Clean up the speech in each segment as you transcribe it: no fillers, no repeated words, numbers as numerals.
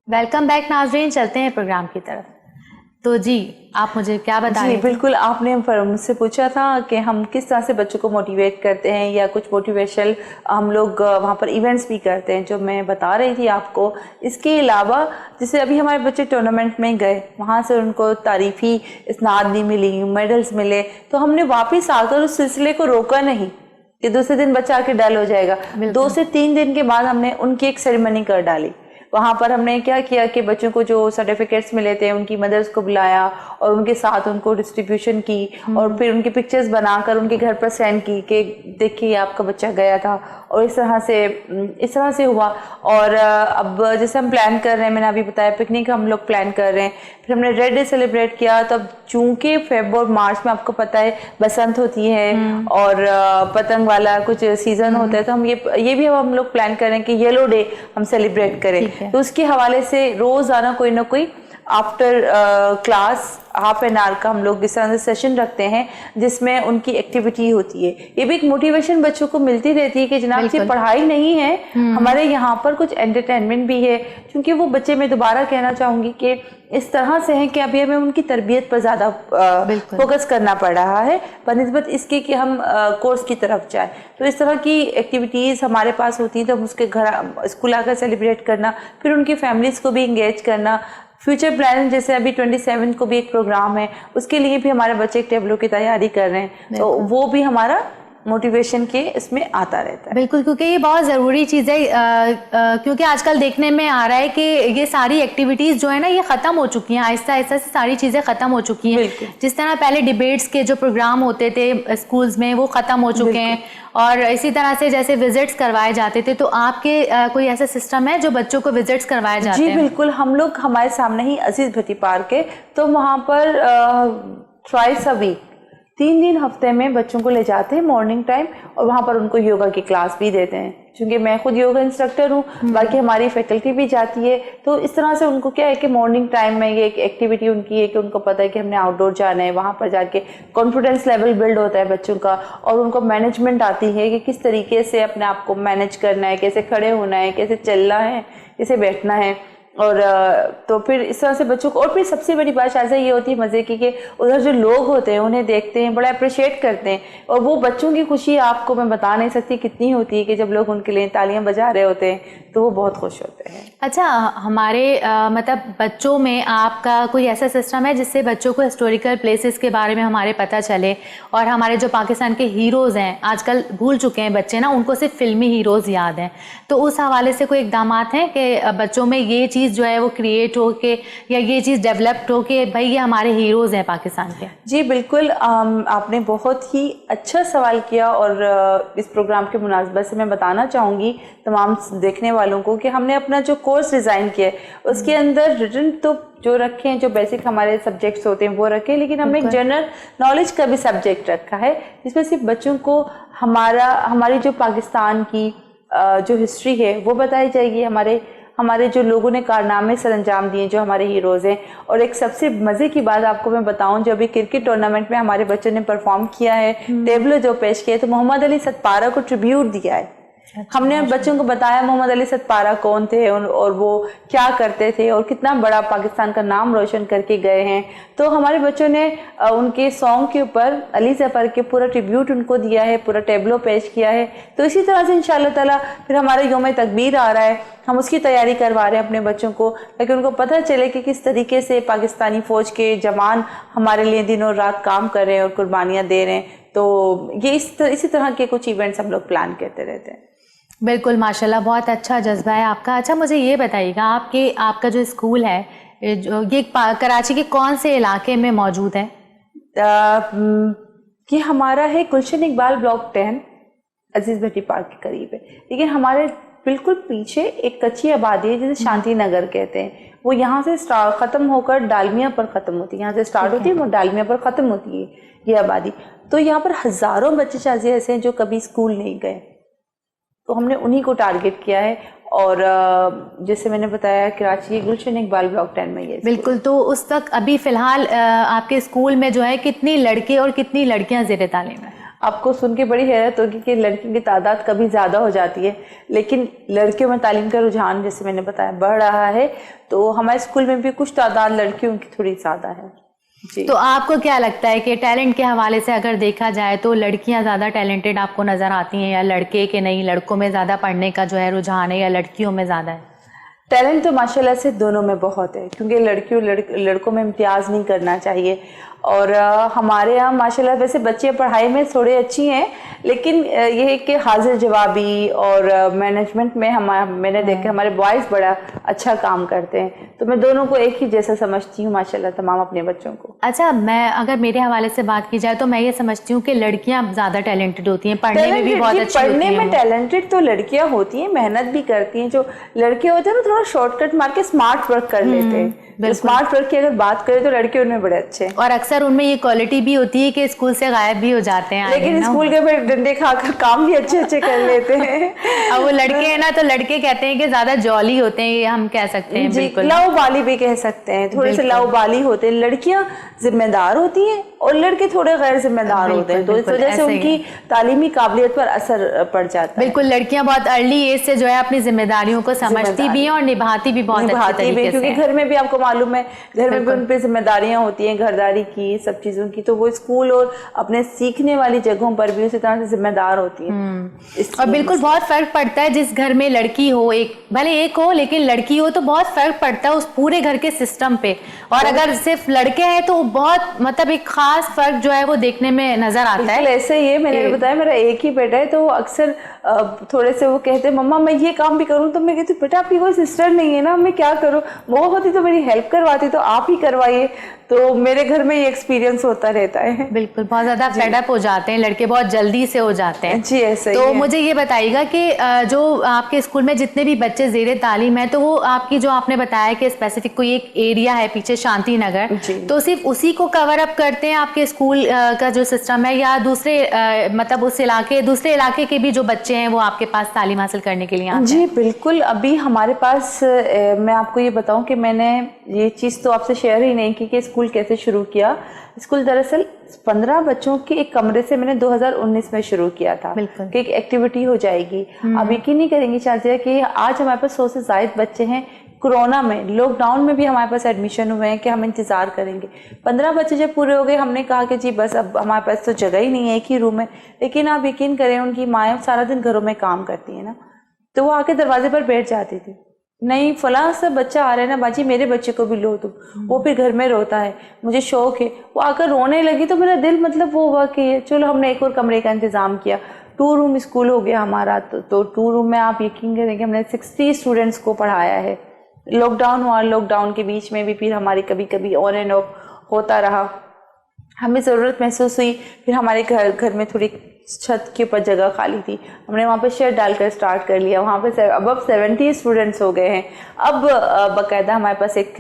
Welcome back नाज़रीन, चलते हैं प्रोग्राम की तरफ। तो जी आप मुझे क्या बताएं? जी बिल्कुल, आपने मुझसे पूछा था कि हम किस तरह से बच्चों को मोटिवेट करते हैं या कुछ मोटिवेशनल हम लोग वहाँ पर इवेंट्स भी करते हैं, जो मैं बता रही थी आपको। इसके अलावा जैसे अभी हमारे बच्चे टूर्नामेंट में गए, वहाँ से उनको तारीफ़ी इस्नाद मिली, मेडल्स मिले, तो हमने वापस आकर उस सिलसिले को रोका नहीं कि दूसरे दिन बच्चा आके डल हो जाएगा। 2 से 3 दिन के बाद हमने उनकी एक सेरेमनी कर डाली। वहाँ पर हमने क्या किया कि बच्चों को जो सर्टिफिकेट्स मिले थे उनकी मदर्स को बुलाया और उनके साथ उनको डिस्ट्रीब्यूशन की और फिर उनकी पिक्चर्स बनाकर उनके घर पर सेंड की कि देखिए आपका बच्चा गया था और इस तरह से हुआ। और अब जैसे हम प्लान कर रहे हैं, मैंने अभी बताया पिकनिक हम लोग प्लान कर रहे हैं, फिर हमने रेड डे सेलिब्रेट किया। तब चूंकि फेब्रुआरी और मार्च में आपको पता है बसंत होती है और पतंग वाला कुछ सीजन होता है, तो हम ये भी हम लोग प्लान कर रहे हैं कि येलो डे हम सेलिब्रेट करें। तो उसके हवाले से रोजाना कोई ना कोई after class half an hour का हम लोग इस तरह से सेशन रखते हैं जिसमें उनकी एक्टिविटी होती है। ये भी एक मोटिवेशन बच्चों को मिलती रहती है कि जनाब सिर्फ पढ़ाई नहीं है, हमारे यहाँ पर कुछ एंटरटेनमेंट भी है। क्योंकि वो बच्चे, मैं दोबारा कहना चाहूँगी कि इस तरह से हैं कि अभी हमें उनकी तरबियत पर ज़्यादा फोकस करना पड़ रहा है बनिस्बत इसके कि हम कोर्स की तरफ जाए। तो इस तरह की एक्टिविटीज़ हमारे पास होती हैं, तो हम उसके घर स्कूल आकर सेलिब्रेट करना, फिर उनकी फैमिलीज़ को भी इंगेज करना। फ्यूचर प्लान जैसे अभी 27 को भी एक प्रोग्राम है, उसके लिए भी हमारे बच्चे एक टेबलो की तैयारी कर रहे हैं, तो वो भी हमारा मोटिवेशन के इसमें आता रहता है। बिल्कुल, क्योंकि ये बहुत ज़रूरी चीज़ है, क्योंकि आजकल देखने में आ रहा है कि ये सारी एक्टिविटीज़ जो है ना ये ख़त्म हो चुकी हैं, आहिस्ता आहिस्ता से सारी चीज़ें ख़त्म हो चुकी हैं। जिस तरह पहले डिबेट्स के जो प्रोग्राम होते थे स्कूल्स में वो ख़त्म हो चुके हैं, और इसी तरह से जैसे विजिट्स करवाए जाते थे। तो आपके कोई ऐसा सिस्टम है जो बच्चों को विजिट्स करवाए जाते हैं? जी बिल्कुल, हम लोग हमारे सामने ही अजीज भट्टी पार्क है, तो वहाँ पर ट्वाइस अ वीक 3 दिन हफ्ते में बच्चों को ले जाते हैं मॉर्निंग टाइम, और वहाँ पर उनको योगा की क्लास भी देते हैं। क्योंकि मैं खुद योगा इंस्ट्रक्टर हूँ, बाकी हमारी फैकल्टी भी जाती है, तो इस तरह से उनको क्या है कि मॉर्निंग टाइम में ये एक एक्टिविटी उनकी है कि उनको पता है कि हमने आउटडोर जाना है। वहाँ पर जाके कॉन्फिडेंस लेवल बिल्ड होता है बच्चों का, और उनको मैनेजमेंट आती है कि किस तरीके से अपने आप को मैनेज करना है, कैसे खड़े होना है, कैसे चलना है, कैसे बैठना है। और तो फिर इस तरह से बच्चों को, और फिर सबसे बड़ी बात शायद ये होती है मज़े की कि उधर जो लोग होते हैं उन्हें देखते हैं, बड़ा अप्रिशिएट करते हैं, और वो बच्चों की खुशी आपको मैं बता नहीं सकती कितनी होती है कि जब लोग उनके लिए तालियां बजा रहे होते हैं तो वो बहुत खुश होते हैं। अच्छा, हमारे मतलब बच्चों में आपका कोई ऐसा सिस्टम है जिससे बच्चों को हिस्टोरिकल प्लेसेस के बारे में हमारे पता चले, और हमारे जो पाकिस्तान के हीरोज़ हैं आजकल भूल चुके हैं बच्चे ना, उनको सिर्फ फिल्मी हीरोज़ याद हैं, तो उस हवाले से कोई इक़दामात हैं कि बच्चों में ये चीज़ जो है वो क्रिएट हो के या ये चीज़ डेवलप्ड हो कि भाई ये हमारे हीरोज़ हैं पाकिस्तान के? जी बिल्कुल, आपने बहुत ही अच्छा सवाल किया, और इस प्रोग्राम के मुनासबत से मैं बताना चाहूँगी तमाम देखने वालों को कि हमने अपना जो कोर्स डिज़ाइन किया है उसके अंदर रिटन तो जो रखे हैं, जो बेसिक हमारे सब्जेक्ट्स होते हैं वो रखे, लेकिन हमने एक जनरल नॉलेज का भी सब्जेक्ट रखा है जिसमें सिर्फ बच्चों को हमारी जो पाकिस्तान की जो हिस्ट्री है वो बताई जाएगी, हमारे जो लोगों ने कारनामे सर अंजाम दिए, जो हमारे हीरोज़ हैं। और एक सबसे मज़े की बात आपको मैं बताऊं, जो अभी क्रिकेट टूर्नामेंट में हमारे बच्चों ने परफॉर्म किया है, टेबलो जो पेश किया है, तो मोहम्मद अली सतपारा को ट्रिब्यूट दिया है। हमने बच्चों को बताया मोहम्मद अली सतपारा कौन थे और वो क्या करते थे और कितना बड़ा पाकिस्तान का नाम रोशन करके गए हैं। तो हमारे बच्चों ने उनके सॉन्ग के ऊपर अली ज़फ़र के पूरा ट्रिब्यूट उनको दिया है, पूरा टेबलो पेश किया है। तो इसी तरह से इंशाअल्लाह ताला फिर हमारा यौम तकबीर आ रहा है, हम उसकी तैयारी करवा रहे हैं अपने बच्चों को, ताकि उनको पता चले कि किस तरीके से पाकिस्तानी फ़ौज के जवान हमारे लिए दिनों रात काम कर रहे हैं और कुर्बानियाँ दे रहे हैं। तो ये इसी तरह के कुछ इवेंट्स हम लोग प्लान करते रहते हैं। बिल्कुल, माशाल्लाह, बहुत अच्छा जज्बा है आपका। अच्छा, मुझे ये बताइएगा आपका जो स्कूल है ये कराची के कौन से इलाके में मौजूद है? कि हमारा है गुलशन इकबाल ब्लॉक 10 अजीज भट्टी पार्क के करीब है, लेकिन हमारे बिल्कुल पीछे एक कच्ची आबादी है जिसे शांति नगर कहते हैं। वो यहाँ से ख़त्म होकर डालमिया पर ख़त्म होती है, यहाँ से स्टार्ट होती है वो डालमिया पर ख़त्म होती है ये आबादी। तो यहाँ पर हज़ारों बच्चे शाजी ऐसे हैं जो कभी स्कूल नहीं गए, तो हमने उन्हीं को टारगेट किया है। और जैसे मैंने बताया कराची गुलशन इकबाल ब्लॉक 10 में ये बिल्कुल। तो उस तक अभी फ़िलहाल आपके स्कूल में जो है कितनी लड़के और कितनी लड़कियां ज़ेर तालीम है? आपको सुन के बड़ी हैरत होगी कि लड़कियों की तादाद कभी ज़्यादा हो जाती है, लेकिन लड़कियों में तालीम का रुझान जैसे मैंने बताया बढ़ रहा है। तो हमारे स्कूल में भी कुछ तादाद लड़कियों की थोड़ी ज़्यादा है जी। तो आपको क्या लगता है कि टैलेंट के हवाले से अगर देखा जाए तो लड़कियां ज़्यादा टैलेंटेड आपको नज़र आती हैं या लड़के के नहीं, लड़कों में ज़्यादा पढ़ने का जो है रुझान है या लड़कियों में ज़्यादा है? टैलेंट तो माशाल्लाह से दोनों में बहुत है, क्योंकि लड़कों में इम्तियाज़ नहीं करना चाहिए। और हमारे यहाँ माशाल्लाह वैसे बच्चे पढ़ाई में थोड़े अच्छी हैं, लेकिन ये है कि हाजिर जवाबी और मैनेजमेंट में मैंने देखा हमारे बॉयज़ बड़ा अच्छा काम करते हैं। तो मैं दोनों को एक ही जैसा समझती हूँ माशाल्लाह तमाम अपने बच्चों को। अच्छा, मैं अगर मेरे हवाले से बात की जाए तो मैं ये समझती हूँ कि लड़कियाँ ज़्यादा टैलेंटेड होती हैं, पढ़ने में भी बहुत अच्छी होती हैं। पढ़ने में टैलेंटेड तो लड़कियाँ होती हैं, मेहनत भी करती हैं। जो लड़के होते हैं ना थोड़ा शॉर्टकट मार के स्मार्ट वर्क कर लेते हैं। तो स्मार्ट वर्क की अगर बात करें तो लड़के उनमें बड़े अच्छे हैं, और अक्सर उनमें ये क्वालिटी भी होती है कि स्कूल से गायब भी हो जाते हैं, लेकिन स्कूल के फिर डंडे खाकर काम भी अच्छे अच्छे कर लेते हैं। अब वो लड़के हैं ना, तो लड़के कहते हैं कि ज्यादा जॉली होते हैं, ये हम कह सकते हैं। बिल्कुल लाउबाली भी कह सकते हैं, थोड़े से लाउबाली होते हैं। लड़कियां जिम्मेदार होती हैं और लड़के थोड़े गैर जिम्मेदार होते हैं, तो इस वजह से उनकी तालीमी काबिलियत पर असर पड़ जाता है। बिल्कुल, लड़कियां बहुत अर्ली एज से जो है अपनी जिम्मेदारियों को समझती भी हैं और निभाती भी बहुत अच्छे तरीके से, क्योंकि घर में भी आपको मालूम है, घर में भी उन पे जिम्मेदारियां होती हैं, घरदारी की, सब चीजों की। तो वो स्कूल और अपने सीखने वाली जगहों पर भी उसी तरह से जिम्मेदार होती हैं। और बिल्कुल बहुत फर्क पड़ता है जिस घर में लड़की हो, भले एक हो लेकिन लड़की हो, तो बहुत फर्क पड़ता है उस पूरे घर के सिस्टम पे। और अगर सिर्फ लड़के हैं तो बहुत मतलब एक खास फर्क जो है वो देखने में नजर आता है। ऐसे ही है, मैंने बताया मेरा एक ही बेटा है, तो अक्सर थोड़े से वो कहते हैं मम्मा मैं ये काम भी करूँ, तो मैं कहती हूँ बेटा आपकी कोई सिस्टर नहीं है ना, मैं क्या करूँ, वो होती तो मेरी हेल्प करवाती, तो आप ही करवाइए। तो मेरे घर में ये एक्सपीरियंस होता रहता है। बिल्कुल, बहुत ज्यादा फेड अप हो जाते हैं लड़के, बहुत जल्दी से हो जाते हैं जी। ऐसा तो मुझे ये बताइएगा कि जो आपके स्कूल में जितने भी बच्चे ज़ेरे तालीम है, तो वो आपकी जो आपने बताया कि स्पेसिफिक कोई एक एरिया है पीछे शांति नगर, तो सिर्फ उसी को कवर अप करते हैं आपके स्कूल का जो सिस्टम है, या दूसरे मतलब उस इलाके दूसरे इलाके के भी जो बच्चे हैं वो आपके पास तालीम हासिल करने के लिए आते हैं? जी बिल्कुल। अभी हमारे पास मैं आपको ये बताऊं कि मैंने ये चीज़ तो आपसे शेयर ही नहीं की कि स्कूल कैसे शुरू किया। स्कूल दरअसल 15 बच्चों के एक कमरे से मैंने 2019 में शुरू किया था कि एक एक्टिविटी हो जाएगी। अब यकीन नहीं करेंगी शाजिया कि आज हमारे पास 100 से ज़ायद बच्चे हैं। कोरोना में, लॉकडाउन में भी हमारे पास एडमिशन हुए हैं कि हम इंतज़ार करेंगे। 15 बच्चे जब पूरे हो गए, हमने कहा कि जी बस अब हमारे पास तो जगह ही नहीं है, एक ही रूम है। लेकिन आप यकीन करें, उनकी माएँ सारा दिन घरों में काम करती हैं ना, तो वो आके दरवाजे पर बैठ जाती थी, नहीं फलां सा बच्चा आ रहा है ना बाजी, मेरे बच्चे को भी लो तुम। वो फिर घर में रोता है, मुझे शौक है। वो आकर रोने लगी तो मेरा दिल मतलब वो हुआ कि चलो हमने एक और कमरे का इंतज़ाम किया। 2 रूम स्कूल हो गया हमारा। तो 2 रूम में आप यकीन करेंगे हमने 60 स्टूडेंट्स को पढ़ाया है। लॉकडाउन हुआ, लॉकडाउन के बीच में भी फिर हमारी कभी कभी ऑन एंड ऑफ होता रहा। हमें ज़रूरत महसूस हुई, फिर हमारे घर में थोड़ी छत के ऊपर जगह खाली थी, हमने वहाँ पे शेड डालकर स्टार्ट कर लिया। वहाँ पे अब 70 स्टूडेंट्स हो गए हैं। अब बाकायदा हमारे पास एक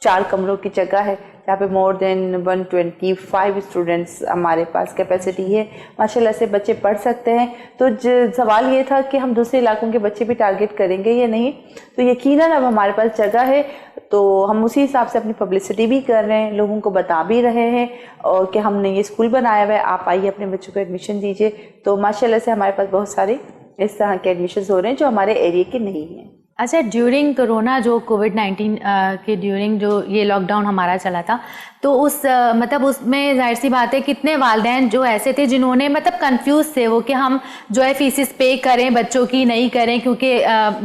4 कमरों की जगह है जहाँ पे मोर देन 125 स्टूडेंट्स हमारे पास कैपेसिटी है। माशाल्लाह से बच्चे पढ़ सकते हैं। तो सवाल ये था कि हम दूसरे इलाकों के बच्चे भी टारगेट करेंगे या नहीं, तो यकीनन अब हमारे पास जगह है, तो हम उसी हिसाब से अपनी पब्लिसिटी भी कर रहे हैं, लोगों को बता भी रहे हैं और कि हमने ये स्कूल बनाया हुआ है, आप आइए अपने बच्चों को एडमिशन दीजिए। तो माशाल्लाह से हमारे पास बहुत सारे इस तरह के एडमिशन हो रहे हैं जो हमारे एरिया के नहीं हैं। अच्छा, ड्यूरिंग कोरोना जो कोविड-19 के ड्यूरिंग जो ये लॉकडाउन हमारा चला था, तो उस मतलब उसमें जाहिर सी बात है कितने वालिदैन जो ऐसे थे जिन्होंने मतलब कंफ्यूज थे वो कि हम जो है फीसिस पे करें बच्चों की नहीं करें, क्योंकि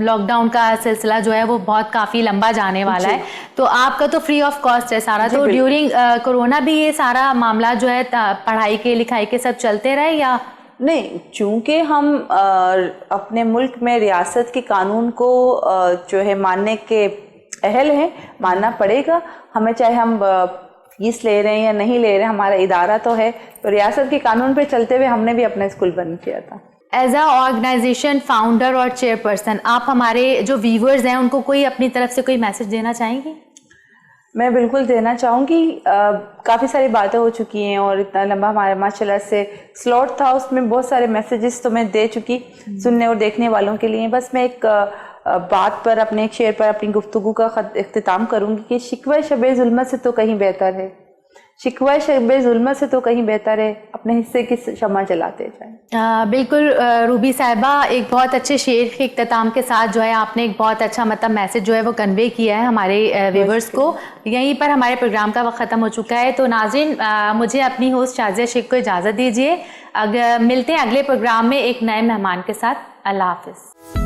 लॉकडाउन का सिलसिला जो है वो बहुत काफ़ी लंबा जाने वाला है। तो आपका तो फ्री ऑफ कॉस्ट है सारा, तो ड्यूरिंग कोरोना भी ये सारा मामला जो है पढ़ाई के लिखाई के सब चलते रहे या नहीं? चूंकि हम अपने मुल्क में रियासत के कानून को जो है मानने के अहल हैं, मानना पड़ेगा हमें, चाहे हम फीस ले रहे हैं या नहीं ले रहे हैं, हमारा इदारा तो है। तो रियासत के कानून पे चलते हुए हमने भी अपना स्कूल बंद किया था। एज अ ऑर्गेनाइजेशन फाउंडर और चेयरपर्सन, आप हमारे जो व्यूवर्स हैं उनको कोई अपनी तरफ से कोई मैसेज देना चाहेंगी? मैं बिल्कुल देना चाहूँगी। काफ़ी सारी बातें हो चुकी हैं और इतना लंबा हमारा माशाल्लाह से स्लॉट था, उसमें बहुत सारे मैसेजेस तो मैं दे चुकी सुनने और देखने वालों के लिए। बस मैं एक बात पर, अपने एक शेर पर अपनी गुफ्तगू का इख्तिताम करूँगी कि शिकवा शबे ज़ुल्मत से तो कहीं बेहतर है शिकवा शबे जुल्म से तो कहीं बेहतर है अपने हिस्से की शम्मा जलाते जाएं। बिल्कुल रूबी साहिबा, एक बहुत अच्छे शेर के इख्तिताम के साथ जो है आपने एक बहुत अच्छा मतलब मैसेज जो है वो कन्वे किया है हमारे व्यूवर्स को। यहीं पर हमारे प्रोग्राम का वक्त ख़त्म हो चुका है। तो नाज़रीन, मुझे अपनी होस्ट शाज़िया शेख को इजाज़त दीजिए। अगर मिलते हैं अगले प्रोग्राम में एक नए मेहमान के साथ। अल्लाह हाफ़िज़।